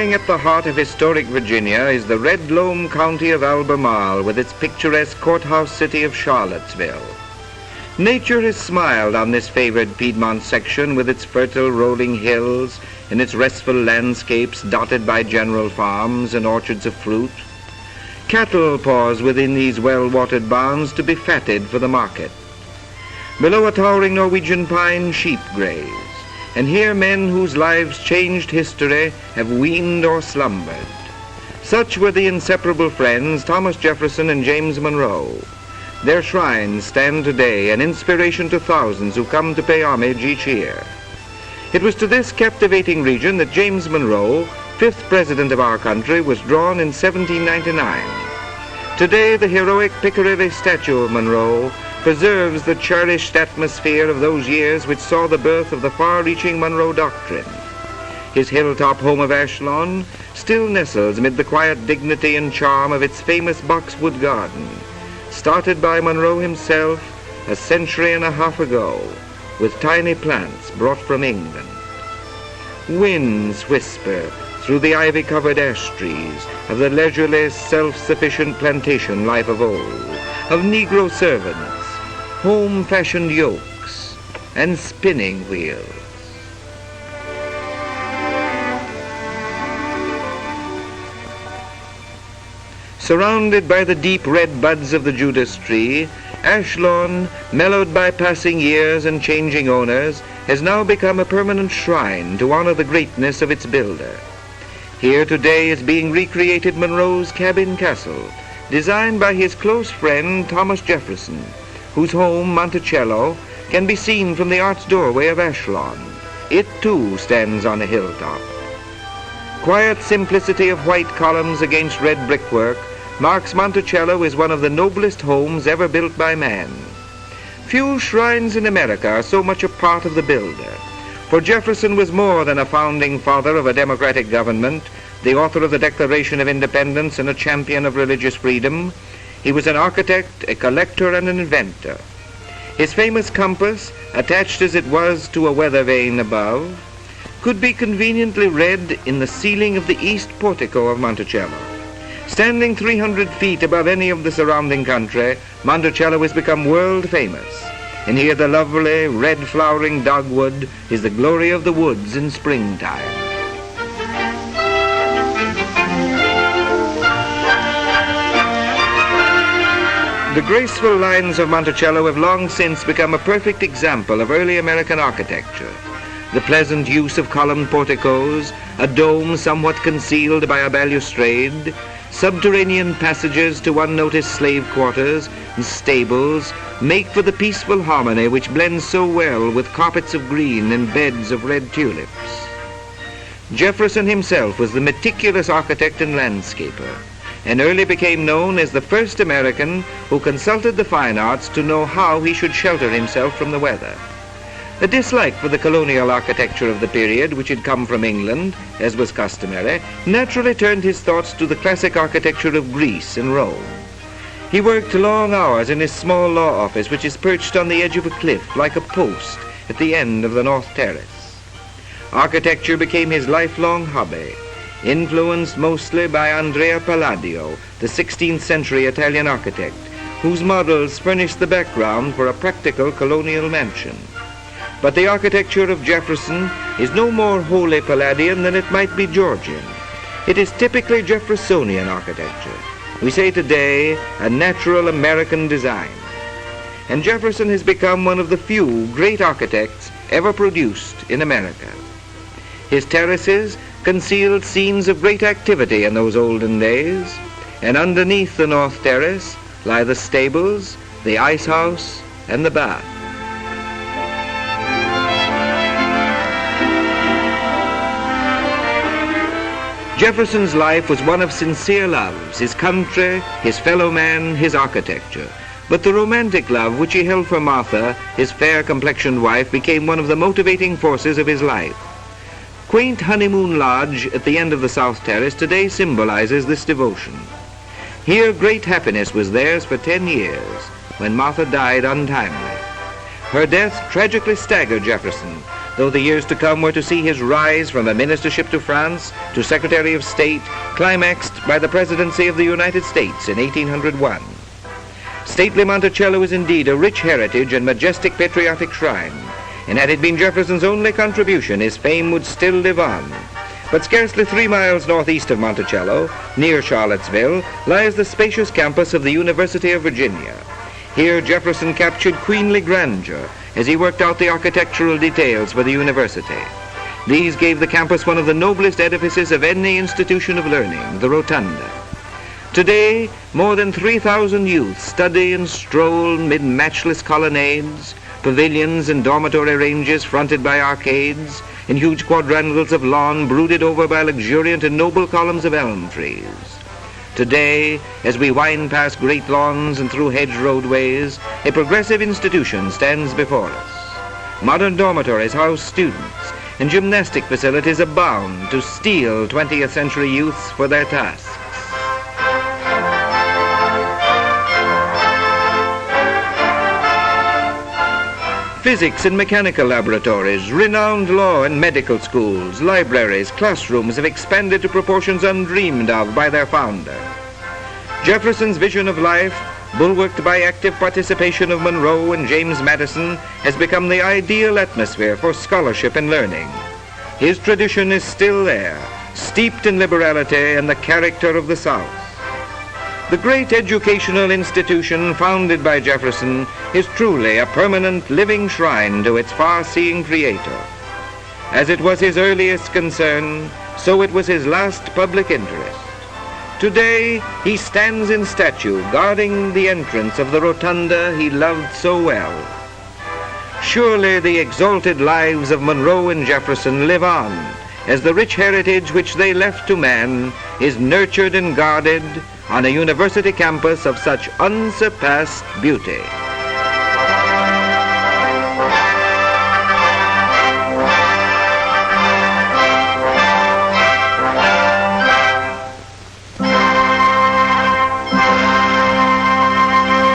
Lying at the heart of historic Virginia is the Red Loam County of Albemarle with its picturesque courthouse city of Charlottesville. Nature has smiled on this favored Piedmont section with its fertile rolling hills and its restful landscapes dotted by general farms and orchards of fruit. Cattle pause within these well-watered barns to be fatted for the market. Below a towering Norwegian pine, sheep graze, and here men whose lives changed history have weaned or slumbered. Such were the inseparable friends Thomas Jefferson and James Monroe. Their shrines stand today, an inspiration to thousands who come to pay homage each year. It was to this captivating region that James Monroe, 5th President of our country, was drawn in 1799. Today, the heroic Piccadilly statue of Monroe preserves the cherished atmosphere of those years which saw the birth of the far-reaching Monroe Doctrine. His hilltop home of Ashlawn still nestles amid the quiet dignity and charm of its famous boxwood garden, started by Monroe himself a century and a half ago, with tiny plants brought from England. Winds whisper through the ivy-covered ash trees of the leisurely, self-sufficient plantation life of old, of Negro servants, home-fashioned yokes, and spinning wheels. Surrounded by the deep red buds of the Judas tree, Ashlawn, mellowed by passing years and changing owners, has now become a permanent shrine to honor the greatness of its builder. Here today is being recreated Monroe's Cabin Castle, designed by his close friend Thomas Jefferson, whose home, Monticello, can be seen from the arched doorway of Ashlawn. It too stands on a hilltop. Quiet simplicity of white columns against red brickwork marks Monticello as one of the noblest homes ever built by man. Few shrines in America are so much a part of the builder, for Jefferson was more than a founding father of a democratic government, the author of the Declaration of Independence, and a champion of religious freedom. He was an architect, a collector, and an inventor. His famous compass, attached as it was to a weather vane above, could be conveniently read in the ceiling of the east portico of Monticello. Standing 300 feet above any of the surrounding country, Monticello has become world famous. And here the lovely, red flowering dogwood is the glory of the woods in springtime. The graceful lines of Monticello have long since become a perfect example of early American architecture. The pleasant use of columned porticos, a dome somewhat concealed by a balustrade, subterranean passages to unnoticed slave quarters, and stables make for the peaceful harmony which blends so well with carpets of green and beds of red tulips. Jefferson himself was the meticulous architect and landscaper, and early became known as the first American who consulted the fine arts to know how he should shelter himself from the weather. A dislike for the colonial architecture of the period, which had come from England, as was customary, naturally turned his thoughts to the classic architecture of Greece and Rome. He worked long hours in his small law office, which is perched on the edge of a cliff like a post at the end of the North Terrace. Architecture became his lifelong hobby, influenced mostly by Andrea Palladio, the 16th century Italian architect, whose models furnished the background for a practical colonial mansion. But the architecture of Jefferson is no more wholly Palladian than it might be Georgian. It is typically Jeffersonian architecture. We say today a natural American design. And Jefferson has become one of the few great architects ever produced in America. His terraces concealed scenes of great activity in those olden days, and underneath the North Terrace lie the stables, the ice house, and the bath. Jefferson's life was one of sincere loves, his country, his fellow man, his architecture. But the romantic love which he held for Martha, his fair-complexioned wife, became one of the motivating forces of his life. Quaint Honeymoon Lodge at the end of the South Terrace today symbolizes this devotion. Here great happiness was theirs for 10 years, when Martha died untimely. Her death tragically staggered Jefferson, though the years to come were to see his rise from a ministership to France to Secretary of State, climaxed by the presidency of the United States in 1801. Stately Monticello is indeed a rich heritage and majestic patriotic shrine, and had it been Jefferson's only contribution, his fame would still live on. But scarcely 3 miles northeast of Monticello, near Charlottesville, lies the spacious campus of the University of Virginia. Here Jefferson captured queenly grandeur as he worked out the architectural details for the university. These gave the campus one of the noblest edifices of any institution of learning, the Rotunda. Today, more than 3,000 youths study and stroll mid matchless colonnades, pavilions and dormitory ranges fronted by arcades, in huge quadrangles of lawn brooded over by luxuriant and noble columns of elm trees. Today, as we wind past great lawns and through hedge roadways, a progressive institution stands before us. Modern dormitories house students, and gymnastic facilities abound to steel 20th century youths for their tasks. Physics and mechanical laboratories, renowned law and medical schools, libraries, classrooms have expanded to proportions undreamed of by their founder. Jefferson's vision of life, bulwarked by active participation of Monroe and James Madison, has become the ideal atmosphere for scholarship and learning. His tradition is still there, steeped in liberality and the character of the South. The great educational institution founded by Jefferson is truly a permanent living shrine to its far-seeing creator. As it was his earliest concern, so it was his last public interest. Today, he stands in statue guarding the entrance of the rotunda he loved so well. Surely the exalted lives of Monroe and Jefferson live on, as the rich heritage which they left to man is nurtured and guarded on a university campus of such unsurpassed beauty.